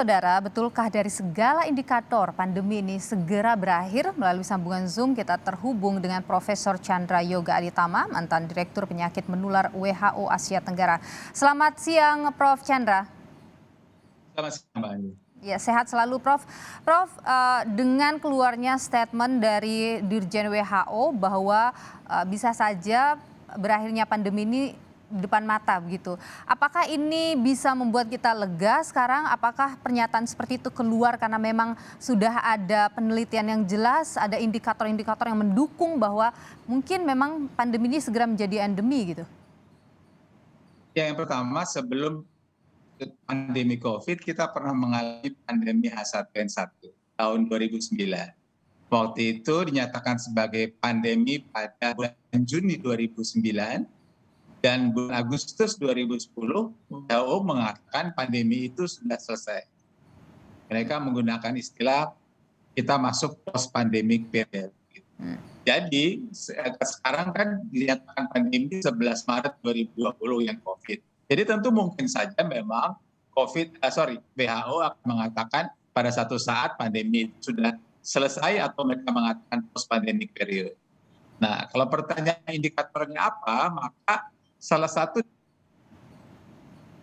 Saudara, betulkah dari segala indikator pandemi ini segera berakhir? Melalui sambungan Zoom kita terhubung dengan Profesor Chandra Yoga Aditama, mantan Direktur Penyakit Menular WHO Asia Tenggara. Selamat siang, Prof. Chandra. Selamat siang, Mbak Ani. Ya, sehat selalu, Prof. Prof, dengan keluarnya statement dari Dirjen WHO bahwa bisa saja berakhirnya pandemi ini di depan mata begitu. Apakah ini bisa membuat kita lega sekarang? Apakah pernyataan seperti itu keluar karena memang sudah ada penelitian yang jelas, ada indikator-indikator yang mendukung bahwa mungkin memang pandemi ini segera menjadi endemi gitu? Ya, yang pertama sebelum pandemi COVID, kita pernah mengalami pandemi H1N1 tahun 2009. Waktu itu dinyatakan sebagai pandemi pada bulan Juni 2009 dan bulan Agustus 2010 WHO mengatakan pandemi itu sudah selesai. Mereka menggunakan istilah kita masuk post pandemic period. Jadi sekarang kan dinyatakan pandemi 11 Maret 2020 yang COVID. Jadi tentu mungkin saja memang WHO akan mengatakan pada satu saat pandemi sudah selesai atau mereka mengatakan post pandemic period. Nah, kalau pertanyaan indikatornya apa, maka salah satu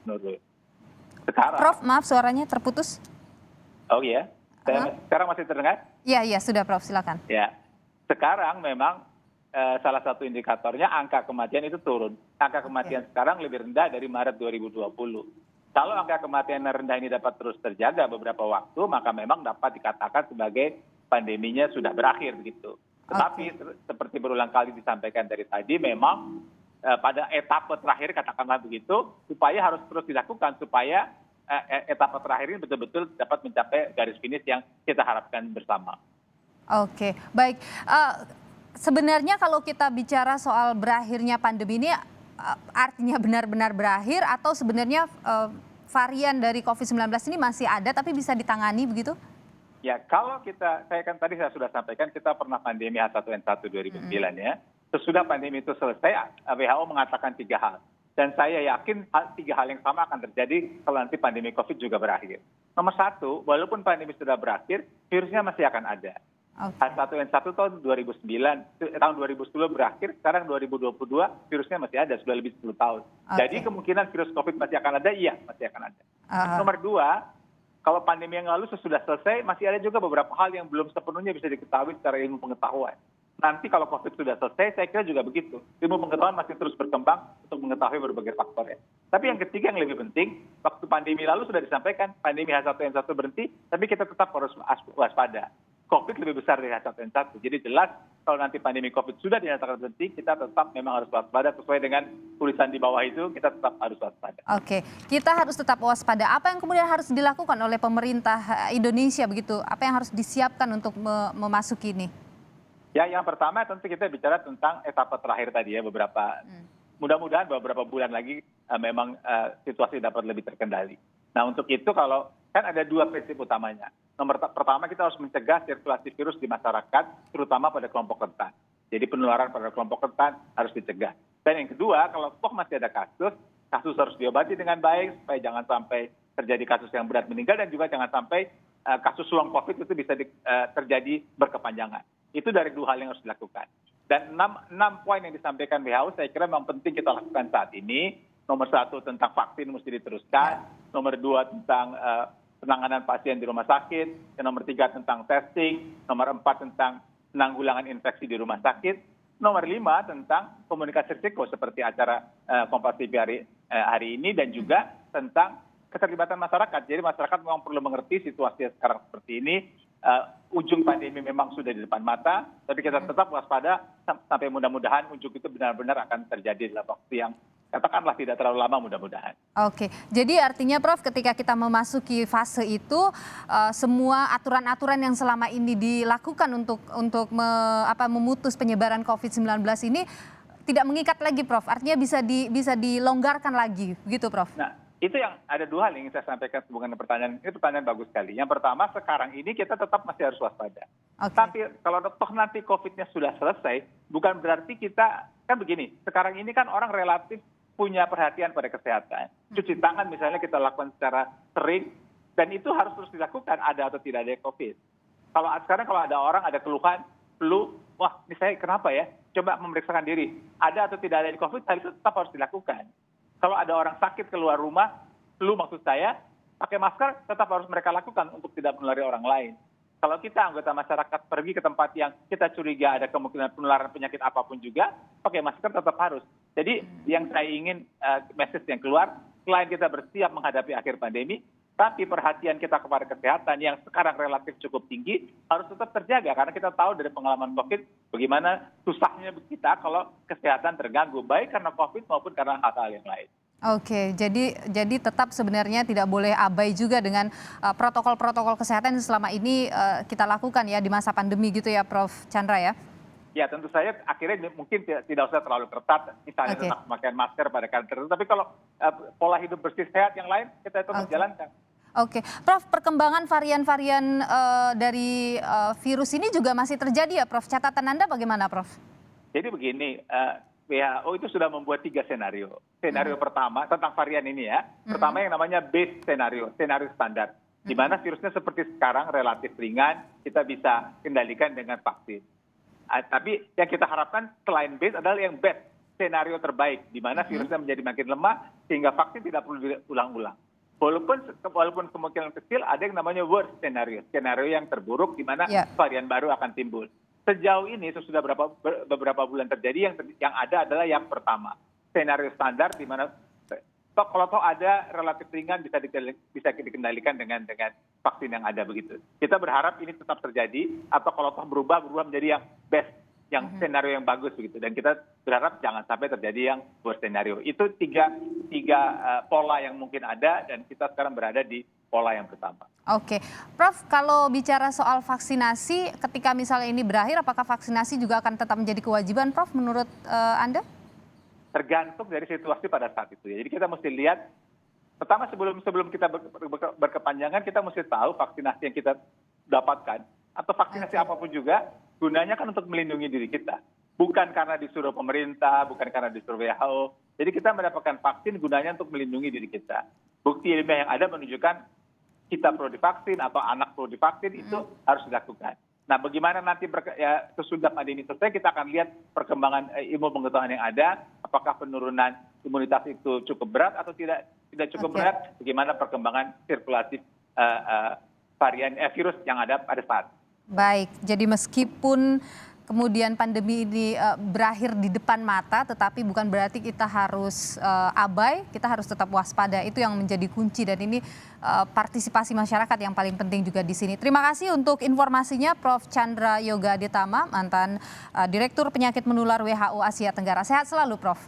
sekarang. Prof, maaf suaranya terputus. Oh iya, sekarang masih terdengar? Iya, sudah Prof, silakan. Ya, sekarang memang salah satu indikatornya angka kematian itu turun. Angka kematian sekarang lebih rendah dari Maret 2020. Kalau angka kematian yang rendah ini dapat terus terjaga beberapa waktu, maka memang dapat dikatakan sebagai pandeminya sudah berakhir begitu. Tetapi seperti berulang kali disampaikan dari tadi, memang pada etapa terakhir katakanlah begitu, upaya harus terus dilakukan supaya etapa terakhir ini betul-betul dapat mencapai garis finish yang kita harapkan bersama. Oke, baik. Sebenarnya kalau kita bicara soal berakhirnya pandemi ini, artinya benar-benar berakhir atau sebenarnya varian dari COVID-19 ini masih ada tapi bisa ditangani begitu? Ya, kalau saya sudah sampaikan kita pernah pandemi H1N1 2009 ya. Sesudah pandemi itu selesai, WHO mengatakan 3 hal. Dan saya yakin 3 hal yang sama akan terjadi kalau nanti pandemi COVID juga berakhir. Nomor 1, walaupun pandemi sudah berakhir, virusnya masih akan ada. H1N1 tahun 2009, tahun 2010 berakhir, sekarang 2022 virusnya masih ada, sudah lebih 10 tahun. Jadi kemungkinan virus COVID masih akan ada, iya masih akan ada. Nomor 2, kalau pandemi yang lalu sesudah selesai, masih ada juga beberapa hal yang belum sepenuhnya bisa diketahui secara ilmu pengetahuan. Nanti kalau COVID sudah selesai, saya kira juga begitu. Ilmu pengetahuan masih terus berkembang untuk mengetahui berbagai faktornya. Tapi yang ketiga yang lebih penting, waktu pandemi lalu sudah disampaikan, pandemi H1N1 berhenti, tapi kita tetap harus waspada. COVID lebih besar dari H1N1. Jadi jelas kalau nanti pandemi COVID sudah dinyatakan berhenti, kita tetap memang harus waspada sesuai dengan tulisan di bawah itu, kita tetap harus waspada. Oke, kita harus tetap waspada. Apa yang kemudian harus dilakukan oleh pemerintah Indonesia begitu? Apa yang harus disiapkan untuk memasuki ini? Ya, yang pertama tentu kita bicara tentang etapa terakhir tadi ya, mudah-mudahan beberapa bulan lagi memang situasi dapat lebih terkendali. Nah, untuk itu kalau kan ada 2 prinsip utamanya. Pertama kita harus mencegah sirkulasi virus di masyarakat, terutama pada kelompok rentan. Jadi penularan pada kelompok rentan harus dicegah. Dan yang kedua, kalau toh masih ada kasus harus diobati dengan baik supaya jangan sampai terjadi kasus yang berat meninggal dan juga jangan sampai kasus long COVID itu bisa terjadi berkepanjangan. Itu dari 2 hal yang harus dilakukan. Dan 6 poin yang disampaikan WHO saya kira memang penting kita lakukan saat ini. Nomor 1 tentang vaksin mesti diteruskan. Nomor 2 tentang penanganan pasien di rumah sakit. Dan nomor 3 tentang testing. Nomor 4 tentang penanggulangan infeksi di rumah sakit. Nomor 5 tentang komunikasi risiko seperti acara Kompas TV hari ini. Dan juga tentang keterlibatan masyarakat. Jadi masyarakat memang perlu mengerti situasi sekarang seperti ini. Ujung pandemi memang sudah di depan mata, tapi kita tetap waspada sampai mudah-mudahan ujung itu benar-benar akan terjadi dalam waktu yang katakanlah tidak terlalu lama mudah-mudahan. Oke, jadi artinya Prof ketika kita memasuki fase itu semua aturan-aturan yang selama ini dilakukan untuk memutus penyebaran COVID-19 ini tidak mengikat lagi Prof, artinya bisa dilonggarkan lagi begitu Prof? Nah, itu yang ada 2 hal yang ingin saya sampaikan hubungan dengan pertanyaan. Ini pertanyaan bagus sekali. Yang pertama, sekarang ini kita tetap masih harus waspada. Tapi kalau toh nanti COVID-nya sudah selesai, bukan berarti kita, kan begini, sekarang ini kan orang relatif punya perhatian pada kesehatan. Cuci tangan misalnya kita lakukan secara sering, Dan itu harus terus dilakukan, ada atau tidak ada COVID. Sekarang kalau ada orang ada keluhan, flu, wah ini saya kenapa ya? Coba memeriksakan diri, ada atau tidak ada COVID, hal itu tetap harus dilakukan. Kalau ada orang sakit keluar rumah, flu maksud saya, pakai masker tetap harus mereka lakukan untuk tidak menulari orang lain. Kalau kita anggota masyarakat pergi ke tempat yang kita curiga ada kemungkinan penularan penyakit apapun juga, pakai masker tetap harus. Jadi yang saya ingin message yang keluar, selain kita bersiap menghadapi akhir pandemi, tapi perhatian kita kepada kesehatan yang sekarang relatif cukup tinggi harus tetap terjaga. Karena kita tahu dari pengalaman COVID bagaimana susahnya kita kalau kesehatan terganggu, baik karena COVID maupun karena hal-hal yang lain. Oke, jadi tetap sebenarnya tidak boleh abai juga dengan protokol-protokol kesehatan yang selama ini kita lakukan ya di masa pandemi gitu ya Prof. Chandra ya? Ya tentu saja akhirnya mungkin tidak usah terlalu ketat, misalnya tetap memakai masker pada kantor tertentu, tapi kalau pola hidup bersih sehat yang lain kita terus jalankan. Oke, Prof, perkembangan varian-varian dari virus ini juga masih terjadi ya Prof? Catatan Anda bagaimana Prof? Jadi begini, WHO itu sudah membuat 3 senario. Senario pertama tentang varian ini ya, pertama yang namanya base senario standar, di mana virusnya seperti sekarang relatif ringan, kita bisa kendalikan dengan vaksin. Tapi yang kita harapkan selain base adalah yang best, senario terbaik, di mana virusnya menjadi makin lemah sehingga vaksin tidak perlu diulang-ulang. Walaupun kemungkinan kecil ada yang namanya worst scenario yang terburuk di mana varian baru akan timbul. Sejauh ini sudah beberapa bulan terjadi yang ada adalah yang pertama, senario standar di mana kalau ada relatif ringan bisa dikendalikan dengan vaksin yang ada begitu. Kita berharap ini tetap terjadi atau kalau berubah menjadi yang best, yang senario yang bagus begitu, dan kita berharap jangan sampai terjadi yang worst scenario. Itu tiga pola yang mungkin ada dan kita sekarang berada di pola yang pertama. Oke, Prof, kalau bicara soal vaksinasi, ketika misalnya ini berakhir, apakah vaksinasi juga akan tetap menjadi kewajiban, Prof, menurut Anda? Tergantung dari situasi pada saat itu ya. Jadi kita mesti lihat, pertama sebelum kita berkepanjangan, kita mesti tahu vaksinasi yang kita dapatkan atau vaksinasi apapun juga gunanya kan untuk melindungi diri kita. Bukan karena disuruh pemerintah, bukan karena disuruh WHO. Jadi kita mendapatkan vaksin gunanya untuk melindungi diri kita. Bukti ilmiah yang ada menunjukkan kita perlu divaksin atau anak perlu divaksin, itu harus dilakukan. Nah, bagaimana nanti sesudah pandemi selesai kita akan lihat perkembangan ilmu pengetahuan yang ada, apakah penurunan imunitas itu cukup berat atau tidak cukup berat, bagaimana perkembangan sirkulasi varian virus yang ada pada saat. Baik, jadi meskipun kemudian pandemi ini berakhir di depan mata, tetapi bukan berarti kita harus abai, kita harus tetap waspada. Itu yang menjadi kunci, dan ini partisipasi masyarakat yang paling penting juga di sini. Terima kasih untuk informasinya Prof. Chandra Yoga Aditama, mantan Direktur Penyakit Menular WHO Asia Tenggara. Sehat selalu Prof.